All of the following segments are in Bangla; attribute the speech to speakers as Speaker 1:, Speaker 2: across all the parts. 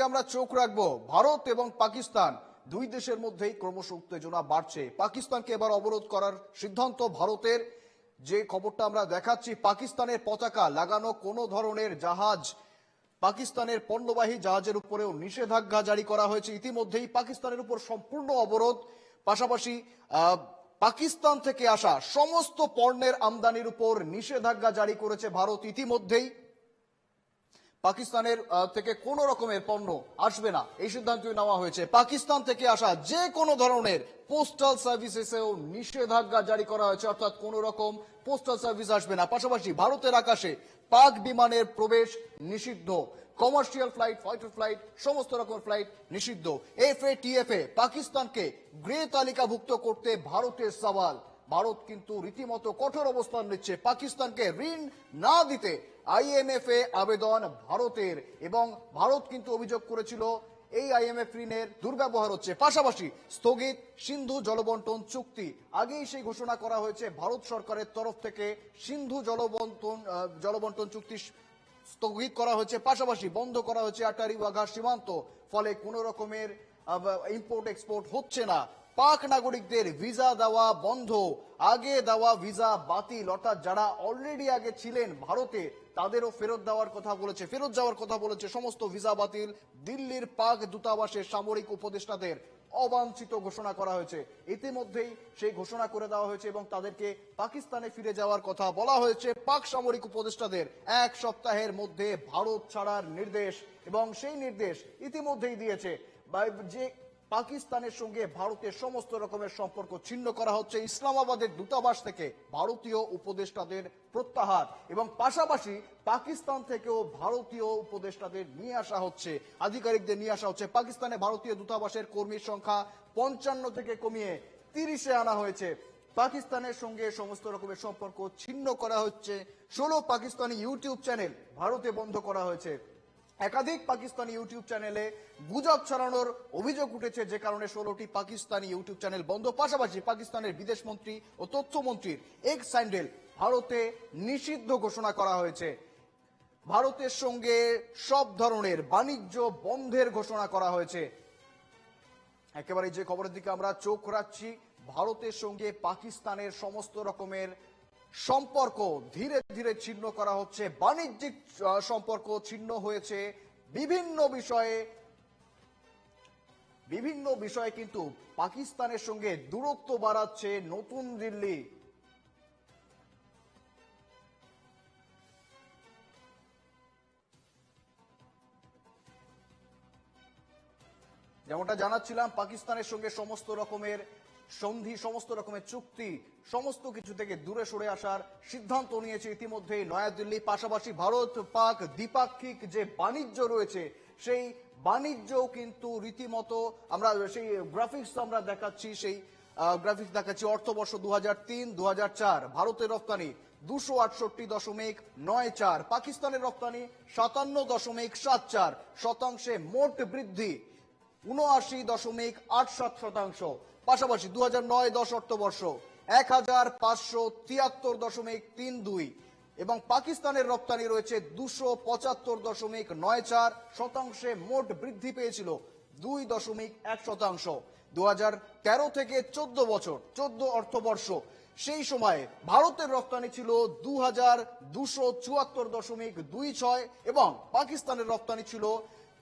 Speaker 1: আমরা চোখ রাখবো ভারত এবং পাকিস্তান দুই দেশের মধ্যেই ক্রমশ উত্তেজনা বাড়ছে। পাকিস্তানকে এবার অবরোধ করার সিদ্ধান্ত ভারতের। যে খবরটা আমরা দেখাচ্ছি, পাকিস্তানের পতাকা লাগানো কোনো ধরনের জাহাজ, পাকিস্তানের পণ্যবাহী জাহাজের উপরেও নিষেধাজ্ঞা জারি করা হয়েছে। ইতিমধ্যেই পাকিস্তানের উপর সম্পূর্ণ অবরোধ, পাশাপাশি পাকিস্তান থেকে আসা সমস্ত পণ্যের আমদানির উপর নিষেধাজ্ঞা জারি করেছে ভারত। ইতিমধ্যেই পাকিস্তানের থেকে কোনো রকমের পণ্য আসবে না, এই সিদ্ধান্ত নেওয়া হয়েছে। পাকিস্তান থেকে আসা যে কোনো ধরনের পোস্টাল সার্ভিসেসেও নিষেধাজ্ঞা জারি করা হয়েছে, অর্থাৎ কোনো রকম পোস্টাল সার্ভিস আসবে না। পাশাপাশি ভারতের আকাশে পাক বিমানের প্রবেশ নিষিদ্ধ, কমার্শিয়াল ফ্লাইট, ফাইটার ফ্লাইট, সমস্ত রকম ফ্লাইট নিষিদ্ধ। এফএটিএফে পাকিস্তানকে গ্রে তালিকাভুক্ত করতে ভারতের সওয়াল। ভারত কিন্তু রীতিমতো কঠোর অবস্থান নিচ্ছে। পাকিস্তানকে ঋণ না দিতে আইএমএফ এ আবেদন ভারতের, এবং ভারত কিন্তু অভিযোগ করেছিল এই আইএমএফ ঋণের দুর্ব্যবহার হচ্ছে। পাশাপাশি স্থগিত সিন্ধু জলবন্টন চুক্তি, আগেই সেই ঘোষণা করা হয়েছে ভারত সরকারের তরফ থেকে। সিন্ধু জলবন্টন চুক্তি স্থগিত করা হয়েছে, পাশাপাশি বন্ধ করা হয়েছে আটারি ওয়াঘা সীমান্ত। ফলে কোনো রকমের ইম্পোর্ট এক্সপোর্ট হচ্ছে না। পাক নাগরিকদের ভিসা দেওয়া বন্ধ, আগে দেওয়া ভিসা বাতিল, অর্থাৎ যারা অলরেডি আগে ছিলেন ভারতে তাদেরও ফেরত দেওয়ার কথা বলেছে, ফেরত যাওয়ার কথা বলেছে। সমস্ত ভিসা বাতিল। দিল্লির পাক দূতাবাসের সামরিক উপদেষ্টাদের অবাঞ্ছিত ঘোষণা করা হয়েছে। ইতিমধ্যেই সেই ঘোষণা করে দেওয়া হয়েছে এবং তাদেরকে পাকিস্তানে ফিরে যাওয়ার কথা বলা হয়েছে। পাক সামরিক উপদেষ্টাদের 1 সপ্তাহের মধ্যে ভারত ছাড়ার নির্দেশ, এবং সেই নির্দেশ ইতিমধ্যেই দিয়েছে যে পাকিস্তানের সঙ্গে ভারতের সমস্ত রকমের সম্পর্ক ছিন্ন করা হচ্ছে। ইসলামাবাদের দূতাবাস থেকে ভারতীয় উপদেষ্টাদের প্রত্যাহার, এবং পাশাপাশি পাকিস্তান থেকেও ভারতীয় উপদেষ্টাদের নিয়ে আসা হচ্ছে, আধিকারিকদের নিয়ে আসা হচ্ছে। পাকিস্তানে ভারতীয় দূতাবাসের কর্মীর সংখ্যা 55 থেকে কমিয়ে 30-এ আনা হয়েছে। পাকিস্তানের সঙ্গে সমস্ত রকমের সম্পর্ক ছিন্ন করা হচ্ছে। 16 পাকিস্তানি ইউটিউব চ্যানেল ভারতে বন্ধ করা হয়েছে। একাধিক পাকিস্তানি ইউটিউব চ্যানেলে গুজব ছড়ানোর অভিযোগ উঠেছে, যে কারণে 16টি পাকিস্তানি ইউটিউব চ্যানেল বন্ধ। পাশাপাশি পাকিস্তানের বিদেশমন্ত্রী ও তথ্যমন্ত্রীর এক্স হ্যান্ডেল ভারতে নিষিদ্ধ ঘোষণা করা হয়েছে। ভারতের সঙ্গে সব ধরনের বাণিজ্য বন্ধের ঘোষণা করা হয়েছে। একেবারে যে খবরের দিকে আমরা চোখ রাখছি, ভারতের সঙ্গে পাকিস্তানের সমস্ত রকমের সম্পর্ক ধীরে ধীরে ছিন্ন করা হচ্ছে। বাণিজ্যিক সম্পর্ক ছিন্ন হয়েছে। বিভিন্ন বিষয়ে কিন্তু পাকিস্তানের সঙ্গে দূরত্ব বাড়াচ্ছে নতুন দিল্লি। যেমনটা জানাচ্ছিলাম, পাকিস্তানের সঙ্গে সমস্ত রকমের সন্ধি, সমস্ত রকমের চুক্তি, সমস্ত কিছু থেকে দূরে সরে আসার সিদ্ধান্ত নিয়েছে ইতিমধ্যেই নয়াদিল্লি। পাশাপাশি ভারত পাক দ্বিপাক্ষিক যে বাণিজ্য রয়েছে, সেই বাণিজ্য কিন্তু রীতিমতো আমরা সেই গ্রাফিক্স আমরা দেখাচ্ছি, সেই গ্রাফিক্স দেখাচ্ছি। অর্থবর্ষ 2003-2004 ভারতের রপ্তানি 268.94, পাকিস্তানের রপ্তানি 57.74 শতাংশে মোট বৃদ্ধি 79.87%। পাশাপাশি 2009-10 অর্থবর্ষ 1573.32, এবং পাকিস্তানের রপ্তানি রয়েছে 275.94 শতাংশে মোট বৃদ্ধি পেয়েছিল 2.1%। 2013 থেকে 14 অর্থবর্ষ, সেই সময়ে ভারতের রপ্তানি ছিল 2274.26, এবং পাকিস্তানের রপ্তানি ছিল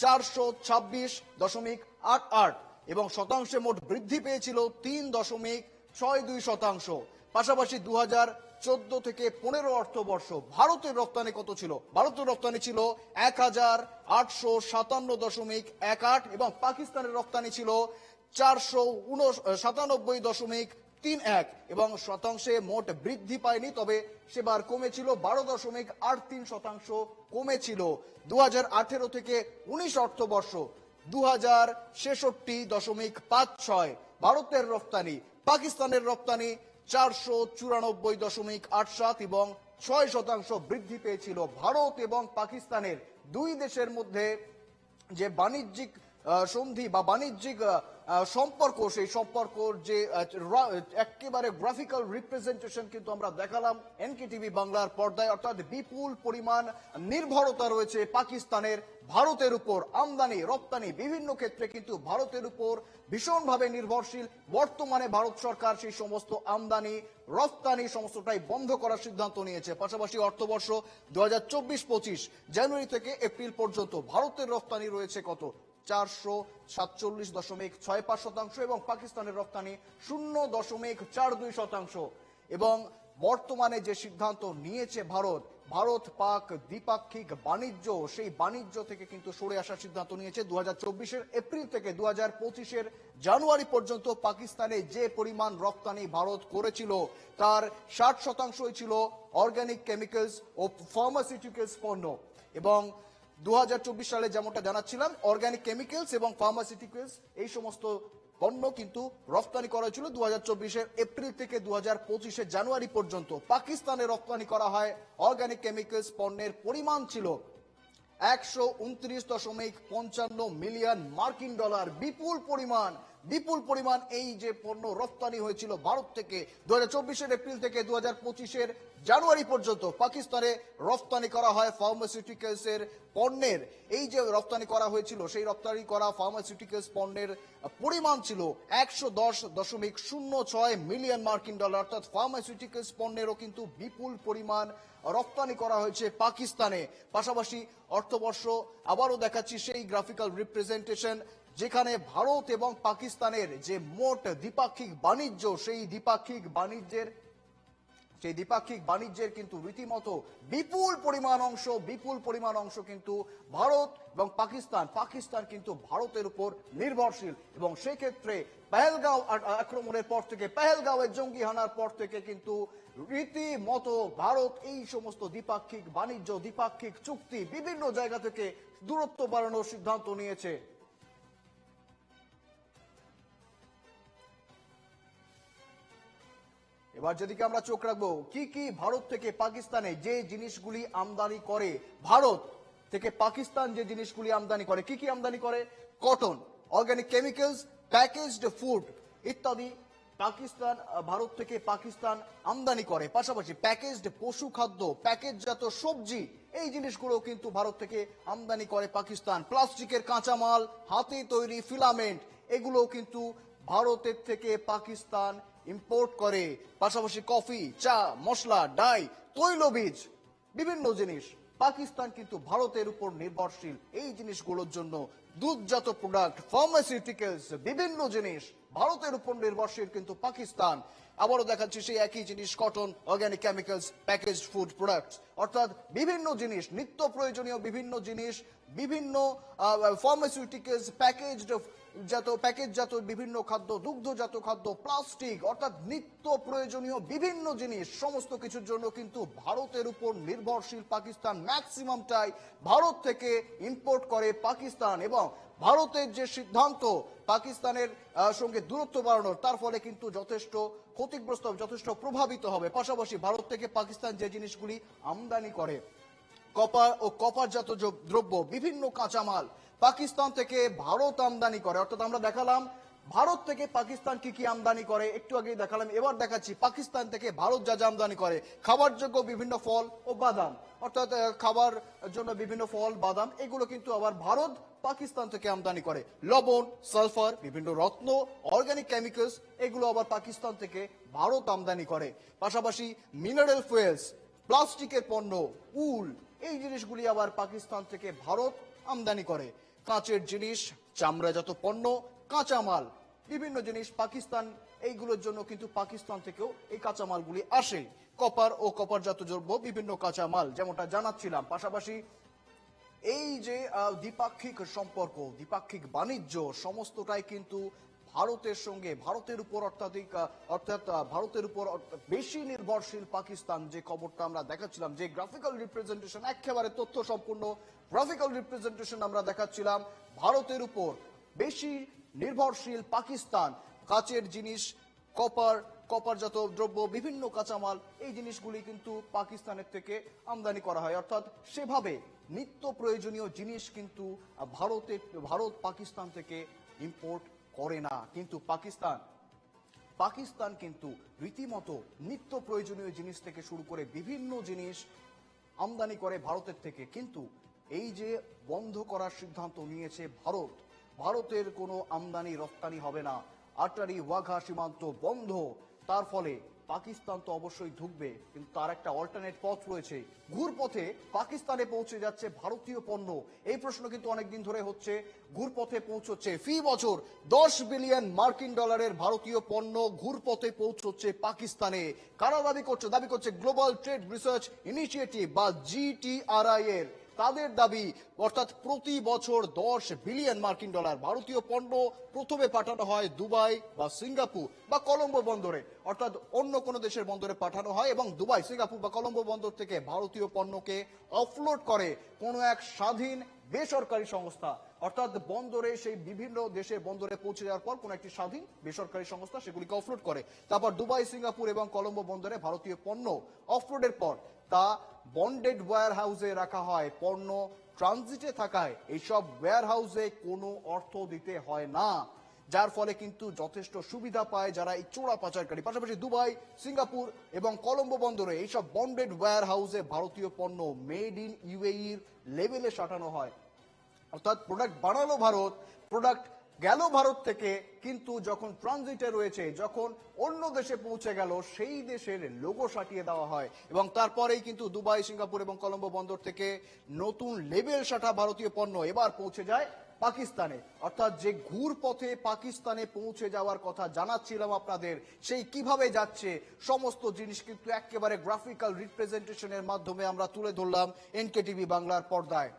Speaker 1: 426.88, এবং শতাংশে মোট বৃদ্ধি পেয়েছিল 3.62%। পাশাপাশি 2014 থেকে 15 অর্থবর্ষ ভারতের রপ্তানি কত ছিল? ভারতের রপ্তানি ছিল 1857.18, এবং পাকিস্তানের রপ্তানি ছিল 497.31, এবং শতাংশে মোট বৃদ্ধি পায়নি, তবে সেবার কমেছিল 12.83% কমেছিল। 2018 থেকে 19 অর্থবর্ষ 2066.56 ভারতের রপ্তানি, পাকিস্তানের রপ্তানি 494.87, এবং 6% বৃদ্ধি পেয়েছিল। ভারত এবং পাকিস্তানের দুই দেশের মধ্যে যে বাণিজ্যিক সন্ধি বা বাণিজ্যিক সম্পর্ক, সেই সম্পর্কর যে একেবারে গ্রাফিক্যাল রিপ্রেজেন্টেশন কিন্তু আমরা দেখালাম এনকেটিভি বাংলার পর্দায়। অর্থাৎ বিপুল পরিমাণ নির্ভরতা রয়েছে পাকিস্তানের ভারতের উপর, আমদানি রপ্তানি বিভিন্ন ক্ষেত্রে কিন্তু ভারতের উপর ভীষণভাবে নির্ভরশীল। বর্তমানে ভারত সরকার সেই সমস্ত আমদানি রপ্তানি সমস্তটাই বন্ধ করার সিদ্ধান্ত নিয়েছে। পাশাপাশি অর্থবর্ষ 2024-25 জানুয়ারি থেকে এপ্রিল পর্যন্ত ভারতের রপ্তানি রয়েছে কত, 447.65% এবং পাকিস্তানের রপ্তানি 0.42%। এবং বর্তমানে যে সিদ্ধান্ত নিয়েছে ভারত পাক দ্বিপাক্ষিক বাণিজ্য, সেই বাণিজ্য থেকে কিন্তু সরে আসার সিদ্ধান্ত নিয়েছে। 2024-এর এপ্রিল থেকে 2025-এর জানুয়ারি পর্যন্ত পাকিস্তানে যে পরিমাণ রপ্তানি ভারত করেছিল তার 60%ই ছিল অর্গানিক কেমিক্যালস ও ফার্মাসিউটিক্যালস পণ্য। এবং 2024 সালে যেমনটা জানাচ্ছিলাম, অর্গানিক কেমিক্যালস এবং ফার্মাসিউটিক্যালস এই সমস্ত পণ্য কিন্তু রপ্তানি করা হয়েছিল 2024-এর এপ্রিল থেকে 2025-এর জানুয়ারি পর্যন্ত। পাকিস্তানে রপ্তানি করা হয় অর্গানিক কেমিক্যালস পণ্যের পরিমাণ ছিল 129.55 মিলিয়ন মার্কিন ডলার। বিপুল পরিমাণ এই যে পণ্য রপ্তানি হয়েছিল ভারত থেকে 2024-এর এপ্রিল থেকে 2025-এর জানুয়ারি পর্যন্ত। পাকিস্তানে রপ্তানি করা হয় ফার্মাসিউটিক্যালস এর পণ্যের, এই যে রপ্তানি করা হয়েছিল সেই রপ্তানি করা ফার্মাসিউটিক্যালস পণ্যের পরিমাণ ছিল 110.06 মিলিয়ন মার্কিন ডলার। অর্থাৎ ফার্মাসিউটিক্যালস পণ্যেরও কিন্তু বিপুল পরিমাণ রপ্তানি করা হয়েছে পাকিস্তানে। পাশাপাশি অর্থবর্ষ আবারও দেখাচ্ছি সেই গ্রাফিক্যাল রিপ্রেজেন্টেশন, যেখানে ভারত এবং পাকিস্তানের যে মোট দ্বিপাক্ষিক বাণিজ্য, সেই দ্বিপাক্ষিক বাণিজ্যের কিন্তু রীতিমতো বিপুল পরিমাণ অংশ কিন্তু ভারত এবং পাকিস্তান কিন্তু ভারতের উপর নির্ভরশীল। এবং সেই ক্ষেত্রে পেহেলগাঁও আক্রমণের পর থেকে, পেহেলগাঁওয়ের জঙ্গি হানার পর থেকে কিন্তু রীতিমতো ভারত এই সমস্ত দ্বিপাক্ষিক বাণিজ্য, দ্বিপাক্ষিক চুক্তি বিভিন্ন জায়গা থেকে দূরত্ব বাড়ানোর সিদ্ধান্ত নিয়েছে। এবার যেদিকে আমরা চোখ রাখবো, কি ভারত থেকে পাকিস্তানে যে জিনিসগুলি আমদানি করে, ভারত থেকে পাকিস্তান যে জিনিসগুলি আমদানি করে, কি আমদানি করে, cotton, organic chemicals, packaged food ইত্যাদি ভারত থেকে পাকিস্তান আমদানি করে। পাশাপাশি প্যাকেজড পশু খাদ্য, প্যাকেজজাত সবজি, এই জিনিসগুলো কিন্তু ভারত থেকে আমদানি করে পাকিস্তান। প্লাস্টিকের কাঁচামাল, হাতে তৈরি ফিলামেন্ট, এগুলো কিন্তু ভারতের থেকে পাকিস্তান ইম্পোর্ট করে। পাশাপাশি কফি, চা, মশলা, ডাই, তৈলবীজ, বিভিন্ন জিনিস পাকিস্তান কিন্তু ভারতের উপর নির্ভরশীল এই জিনিসগুলোর জন্য। দুধজাত প্রোডাক্ট, ফার্মাসিউটিক্যালস, বিভিন্ন জিনিস ভারতের উপর নির্ভরশীল কিন্তু পাকিস্তান। আবারও দেখাচ্ছি সেই একই জিনিস, cotton, organic chemicals, packaged food products, অর্থাৎ বিভিন্ন জিনিস, নিত্য প্রয়োজনীয় বিভিন্ন জিনিস, বিভিন্ন ফার্মাসিউটিক্যালস, প্যাকেজজাত বিভিন্ন খাদ্য, দুগ্ধজাত খাদ্য, প্লাস্টিক, অর্থাৎ নিত্য প্রয়োজনীয় বিভিন্ন জিনিস, সমস্ত কিছুর জন্য কিন্তু ভারতের উপর নির্ভরশীল পাকিস্তান। ম্যাক্সিমামটাই ভারত থেকে ইম্পোর্ট করে পাকিস্তান। এবং ভারতের যে সিদ্ধান্ত পাকিস্তানের সঙ্গে দূরত্ব বাড়ানোর, তার ফলে কিন্তু যথেষ্ট ক্ষতিগ্রস্ত, যথেষ্ট প্রভাবিত হবে। পাশাপাশি ভারত থেকে পাকিস্তান যে জিনিসগুলি আমদানি করে, কপার ও কপারজাত দ্রব্য, বিভিন্ন কাঁচামাল পাকিস্তান থেকে ভারত আমদানি করে। অর্থাৎ আমরা দেখালাম ভারত থেকে পাকিস্তান কি আমদানি করে, একটু আগেই দেখালাম, এবার দেখাচ্ছি পাকিস্তান থেকে ভারত যা আমদানি করে। খাবারযোগ্য বিভিন্ন ফল ও বাদাম, অর্থাৎ খাবার জন্য বিভিন্ন ফল, বাদাম, এগুলো কিন্তু আবার ভারত পাকিস্তান থেকে আমদানি করে। লবণ, সালফার, বিভিন্ন রত্ন, অর্গানিক কেমিক্যালস, এগুলো আবার পাকিস্তান থেকে ভারত আমদানি করে। পাশাপাশি মিনারেল ফুয়েলস, প্লাস্টিকের পণ্য, উল, এই জিনিসগুলি আবার পাকিস্তান থেকে ভারত আমদানি করে। কাঁচের জিনিস, চামড়াজাত পণ্য, কাঁচামাল, বিভিন্ন জিনিস পাকিস্তান, এইগুলোর জন্য কিন্তু পাকিস্তান থেকেও এই কাঁচামালগুলি আসে। কপার ও কপারজাত দ্রব্য, বিভিন্ন কাঁচামাল, যেমনটা জানাচ্ছিলাম। পাশাপাশি এই যে দ্বিপাক্ষিক সম্পর্ক, দ্বিপাক্ষিক বাণিজ্য, সমস্তটাই কিন্তু ভারতের সঙ্গে, ভারতের উপর ভারতের উপর বেশি নির্ভরশীল পাকিস্তান। যে খবরটা আমরা দেখাচ্ছিলাম, যে গ্রাফিক্যাল রিপ্রেজেন্টেশন, একেবারে তথ্য সম্পূর্ণ গ্রাফিক্যাল রিপ্রেজেন্টেশন আমরা দেখাচ্ছিলাম, ভারতের উপর বেশি নির্ভরশীল পাকিস্তান। কাচের জিনিস, কপার, কপারজাত দ্রব্য, বিভিন্ন কাঁচামাল, এই জিনিসগুলি কিন্তু পাকিস্তানের থেকে আমদানি করা হয়। অর্থাৎ সেভাবে নিত্য প্রয়োজনীয় জিনিস কিন্তু ভারত পাকিস্তান থেকে ইম্পোর্ট করে না। কিন্তু পাকিস্তান কিন্তু রীতিমতো নিত্য প্রয়োজনীয় জিনিস থেকে শুরু করে বিভিন্ন জিনিস আমদানি করে ভারতের থেকে। কিন্তু এই যে বন্ধ করার সিদ্ধান্ত নিয়েছে ভারতের কোনো আমদানি রপ্তানি হবে না, আটারি ওয়াঘা সীমান্ত বন্ধ। তার ফলে পাকিস্তান তো অবশ্যই ঢুকবে, কিন্তু তার একটা অল্টারনেট পথ রয়েছে। ঘুরপথে পাকিস্তানে পৌঁছে যাচ্ছে ভারতীয় পণ্য। এই প্রশ্ন কিন্তু অনেকদিন ধরে হচ্ছে। ঘুরপথে পৌঁছচ্ছে ফি বছর 10 বিলিয়ন মার্কিন ডলারের ভারতীয় পণ্য ঘুরপথে পৌঁছচ্ছে পাকিস্তানে। কারা দাবি করছে গ্লোবাল ট্রেড রিসার্চ ইনিশিয়েটিভ বা GTRI এর। তাদের দাবি, অর্থাৎ প্রতি বছর 10 বিলিয়ন মার্কিন ডলার ভারতীয় পণ্য প্রথমে পাঠানো হয় দুবাই বা সিঙ্গাপুর বা কলম্বো বন্দরে, অর্থাৎ অন্য কোনো দেশের বন্দরে পাঠানো হয় এবং দুবাই, সিঙ্গাপুর বা কলম্বো বন্দর থেকে ভারতীয় পণ্যকে অফলোড করে কোনো এক স্বাধীন বেসরকারি সংস্থা। অর্থাৎ বন্দরে সেই বিভিন্ন দেশের বন্দরে পৌঁছে যাওয়ার পর কোনো একটি স্বাধীন বেসরকারি সংস্থা সেগুলিকে অফলোড করে। তারপর দুবাই, সিঙ্গাপুর এবং কলম্বো বন্দরে ভারতীয় পণ্য অফলোডের পর তা বন্ডেড ওয়্যার হাউসে রাখা হয়। পণ্য ট্রানজিটে থাকায় এইসব ওয়্যার হাউসে কোনো অর্থ দিতে হয় না, যার ফলে কিন্তু যথেষ্ট সুবিধা পায় যারা এই চোরা পাচারকারী। পাশাপাশি দুবাই, সিঙ্গাপুর এবং কলম্বো বন্দরে এইসব বন্ডেড ওয়্যার হাউসে ভারতীয় পণ্য মেড ইন ইউএইর লেভেলে সাঁটানো হয়। অর্থাৎ প্রোডাক্ট বানালো ভারত, প্রোডাক্ট গেল ভারত থেকে, কিন্তু যখন ট্রানজিটে রয়েছে, যখন অন্য দেশে পৌঁছে গেল, সেই দেশের লোগো সাটিয়ে দেওয়া হয় এবং তারপরেই কিন্তু দুবাই, সিঙ্গাপুর এবং কলম্বো বন্দর থেকে নতুন লেবেল সাটা ভারতীয় পণ্য এবার পৌঁছে যায় পাকিস্তানে। অর্থাৎ যে ঘুরপথে পাকিস্তানে পৌঁছে যাওয়ার কথা জানাচ্ছিলাম আপনাদের, সেই কিভাবে যাচ্ছে সমস্ত জিনিস কিন্তু একেবারে গ্রাফিক্যাল রিপ্রেজেন্টেশনের মাধ্যমে আমরা তুলে ধরলাম NKTV বাংলার পর্দায়।